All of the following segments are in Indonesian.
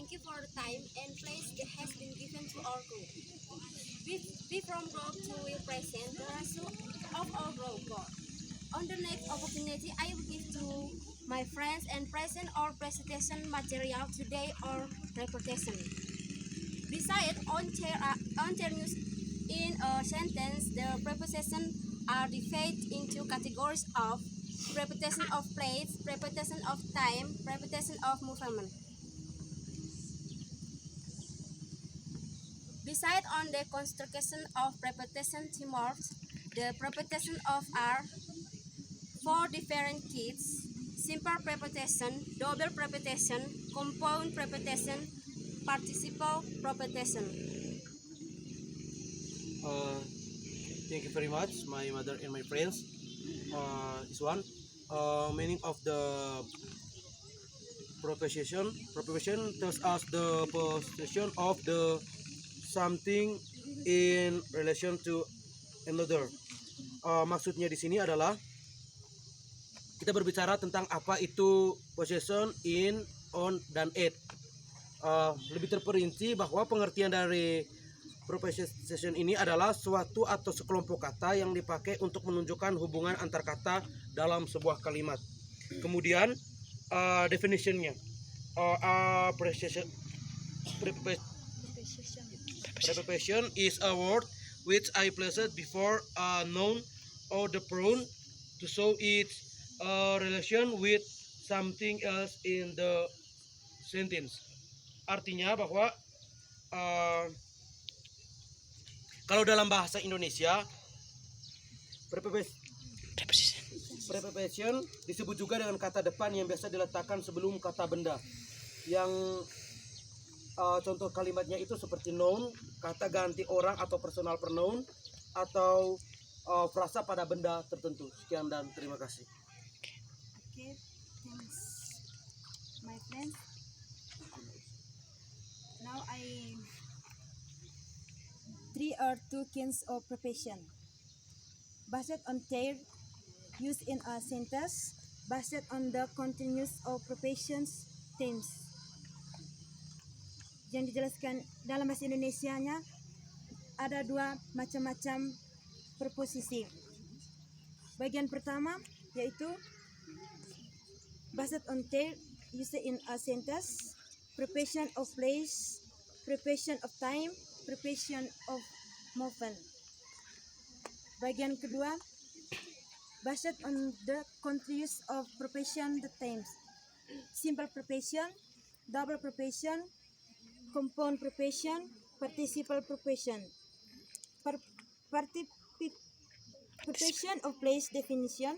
Thank you for the time and place that has been given to our group. We from group to will present the result of our group board. On the next opportunity, I will give to my friends and present our presentation material today or reputation. Besides on terms in a sentence, the prepositions are divided into categories of preposition of place, preposition of time, preposition of movement. Besides on the construction of preposition morphs, the preposition of are four different kinds: simple preposition, double preposition, compound preposition, participle preposition. Uh, Thank you very much, my mother and my friends. This one, meaning of the proposition tells us the position of the something in relation to another. Maksudnya di sini adalah kita berbicara tentang apa itu possession, in, on, dan at. Lebih terperinci bahwa pengertian dari preposition ini adalah suatu atau sekelompok kata yang dipakai untuk menunjukkan hubungan antar kata dalam sebuah kalimat. Kemudian definitionnya, preposition is a word which I placed before a noun or the pronoun to show its relation with something else in the sentence. Artinya bahwa kalau dalam bahasa Indonesia, preposition disebut juga dengan kata depan yang biasa diletakkan sebelum kata benda. Yang contoh kalimatnya itu seperti noun, kata ganti orang atau personal pronoun, atau frasa pada benda tertentu. Sekian dan terima kasih. Okay, thanks, my friends. Now three or two kinds of profession. Based on their use in a sentence, based on the continuous of professions themes. Yang dijelaskan dalam bahasa Indonesianya ada dua macam-macam preposisi. Bagian pertama yaitu based on their use in a sentence, preposition of place, preposition of time, preposition of movement. Bagian kedua, based on the continuous of preposition the themes, simple preposition, double preposition, compound preposition, participle preposition. Preposition of place definition.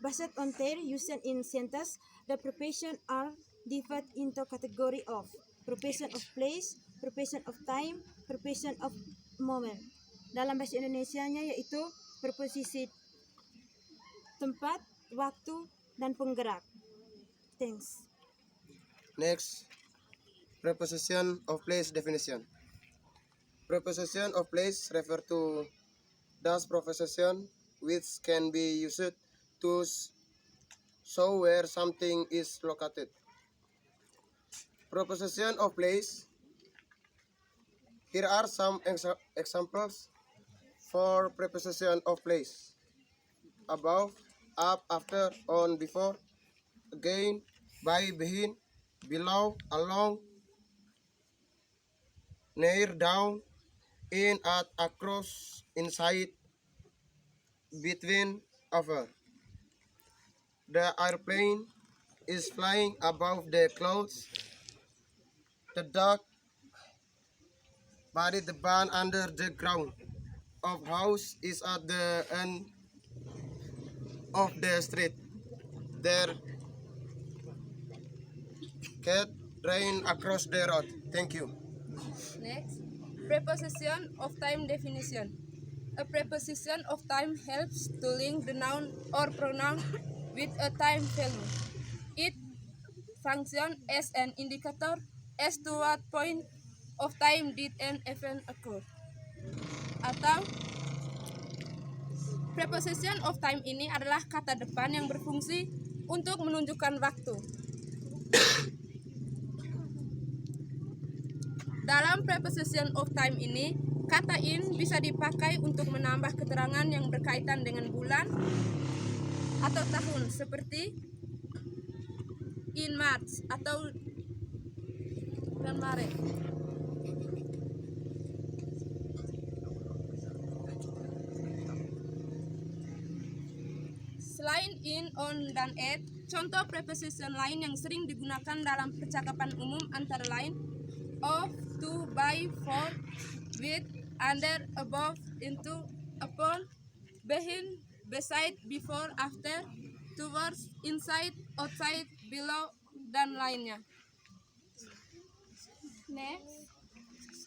Based on their use in sentence, the preposition are divided into category of preposition of place, preposition of time, preposition of moment. Dalam bahasa Indonesianya yaitu preposisi tempat, waktu, dan penggerak. Thanks. Next, preposition of place definition. Preposition of place refer to those preposition which can be used to show where something is located. Preposition of place. Here are some examples for preposition of place: above, up, after, on, before, again, by, behind, below, along, near, down, in, at, across, inside, between, over. The airplane is flying above the clouds. The dog buried the band under the ground. Of house is at the end of the street. Their cat ran across the road. Thank you. Next, preposition of time definition. A preposition of time helps to link the noun or pronoun with a time value. It functions as an indicator as to what point of time did an event occur. Atau preposition of time ini adalah kata depan yang berfungsi untuk menunjukkan waktu. Dalam preposition of time ini, kata in bisa dipakai untuk menambah keterangan yang berkaitan dengan bulan atau tahun, seperti in March atau bulan Maret. Selain in, on, dan at, contoh preposition lain yang sering digunakan dalam percakapan umum antara lain of, to, by, for, with, under, above, into, upon, behind, beside, before, after, towards, inside, outside, below, dan lainnya. Next,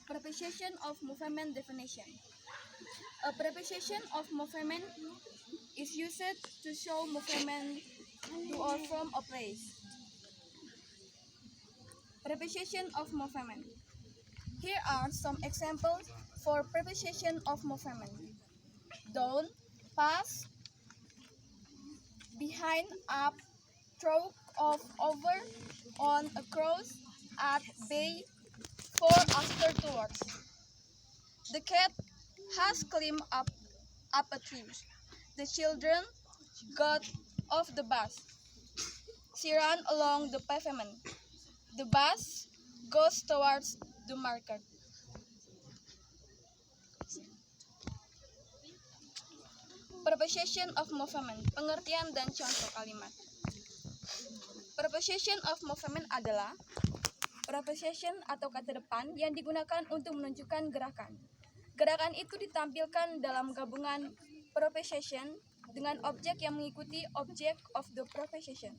preposition of movement definition. A preposition of movement is used to show movement to or from a place. Preposition of movement. Here are some examples for preposition of movement. Down, pass, behind, up, through, off, over, on, across, at, bay, for, after, towards. The cat has climbed up a tree. The children got off the bus. She ran along the pavement. The bus goes towards the market. Preposition of movement, pengertian dan contoh kalimat. Preposition of movement adalah preposition atau kata depan yang digunakan untuk menunjukkan gerakan. Gerakan itu ditampilkan dalam gabungan preposition dengan objek yang mengikuti object of the preposition.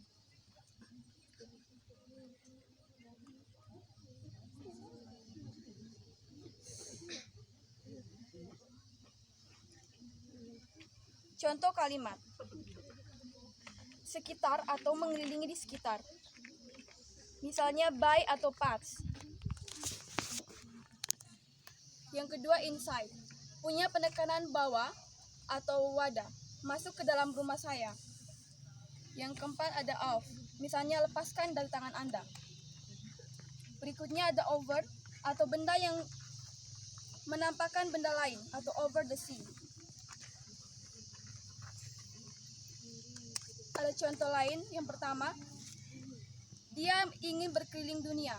Contoh kalimat: sekitar atau mengelilingi di sekitar. Misalnya by atau pass. Yang kedua inside, punya penekanan bawah atau wadah, masuk ke dalam rumah saya. Yang keempat ada off, misalnya lepaskan dari tangan Anda. Berikutnya ada over atau benda yang menampakkan benda lain atau over the sea. Ada contoh lain, yang pertama, dia ingin berkeliling dunia.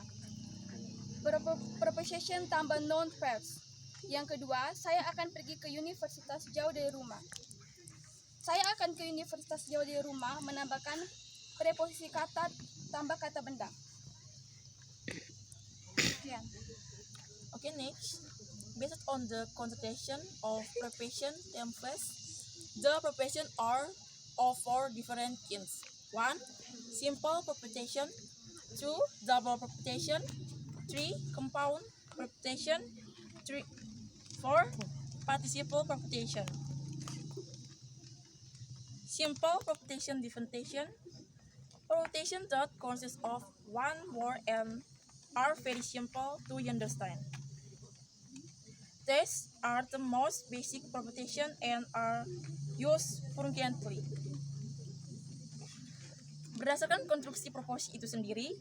Preposition tambah noun phrase. Yang kedua, saya akan pergi ke universitas jauh dari rumah. Saya akan ke universitas jauh dari rumah menambahkan preposisi kata tambah kata benda. Sekian. Okay, next. Based on the consultation of preposition templates, the preposition are of four different kinds. 1. Simple preposition. 2. Double preposition. 3. Compound preposition. 4. Participle preposition. Simple preposition definition. Preposition that consists of one word and are very simple to understand. These are the most basic preposition and are used frequently. Berdasarkan konstruksi proposisi itu sendiri,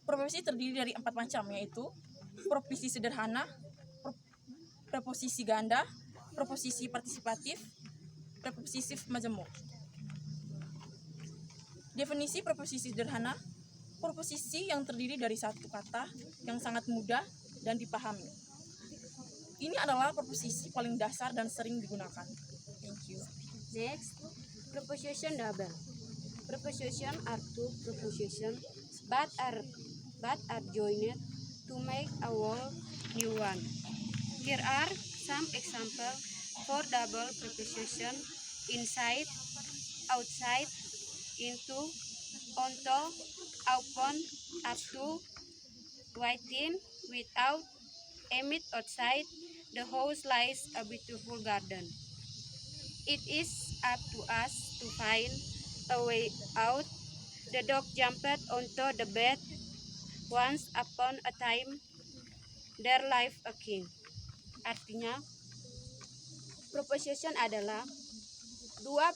proposisi terdiri dari 4 macam, yaitu proposisi sederhana, preposisi ganda, preposisi partisipatif, preposisi majemuk. Definisi preposisi sederhana, preposisi yang terdiri dari satu kata yang sangat mudah dan dipahami. Ini adalah preposisi paling dasar dan sering digunakan. Thank you. Next, preposition double. Preposition are two prepositions but are joined to make a whole new one. Here are some examples for double preposition: inside, outside, into, onto, upon, up to, within, without, amid, outside. The house lies a beautiful garden. It is up to us to find a way out. The dog jumped onto the bed. Once upon a time, there lived a king. Artinya, preposition adalah dua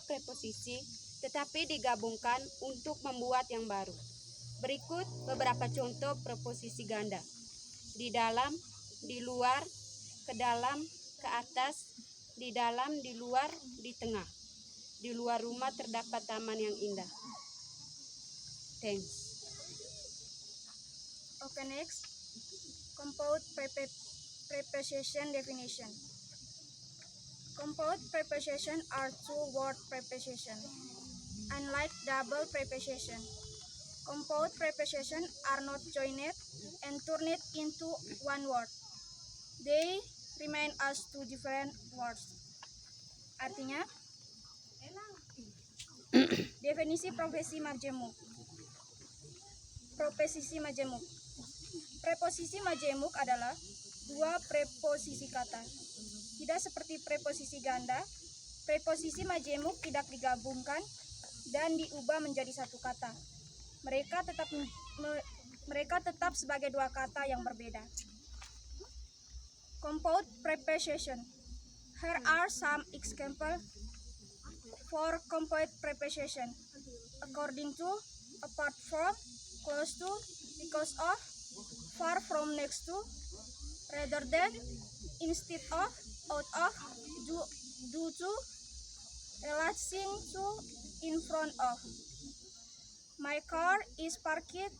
preposisi tetapi digabungkan untuk membuat yang baru. Berikut beberapa contoh preposisi ganda. di dalam, di luar, ke dalam, ke atas, di dalam, di luar, di tengah. Di luar rumah terdapat taman yang indah. Thanks. Okay, next. Compound preposition definition. Compound preposition are two-word preposition. Unlike double preposition, compound preposition are not joined and turned into one word. They remain as two different words. Artinya, definisi profesi majemuk. Preposisi majemuk. Preposisi majemuk adalah dua preposisi kata. Tidak seperti preposisi ganda, preposisi majemuk tidak digabungkan dan diubah menjadi satu kata. Mereka tetap sebagai dua kata yang berbeda. Compound preposition. Here are some examples for compound preposition. According to, apart from, close to, because of, far from, next to, rather than, instead of, out of, due to, relating to, in front of. My car is parked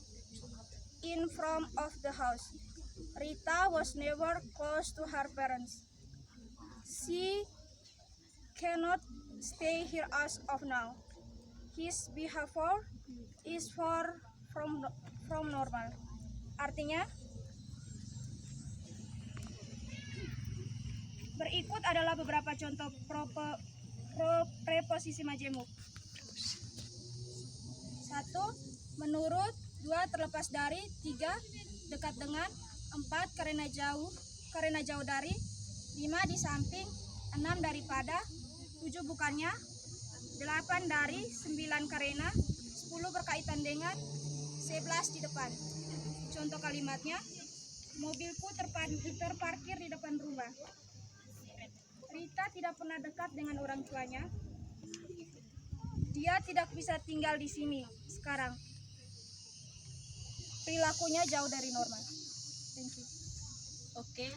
in front of the house. Rita was never close to her parents. She cannot stay here as of now. His behavior is far from normal. Artinya, berikut adalah beberapa contoh preposisi majemuk. 1. Menurut, 2. Terlepas dari, 3. Dekat dengan, 4. Karena jauh dari, 5. Di samping, 6. Daripada, 7. Bukannya, 8. Dari, 9. Karena, 10. Berkaitan dengan, 11. Di depan. Contoh kalimatnya, mobilku terparkir di depan rumah. Rita tidak pernah dekat dengan orang tuanya. Dia tidak bisa tinggal di sini sekarang. Perilakunya jauh dari normal. Thank you. Oke.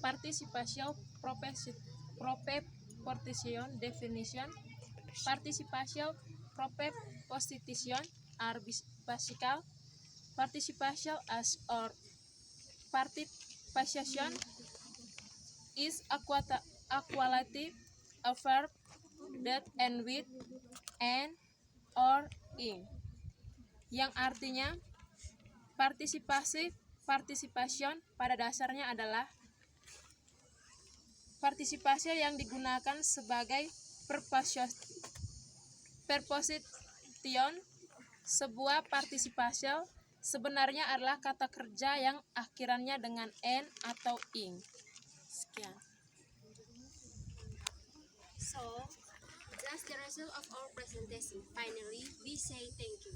Participation preposition definition. Participation preposition are basic. Participation as or participation is a quality of verb that end with and or in, yang artinya participation pada dasarnya adalah partisipasi yang digunakan sebagai preposition. Sebuah partisipasi sebenarnya adalah kata kerja yang akhirannya dengan n atau ing. Sekian. So, that's the result of our presentation. Finally, we say thank you.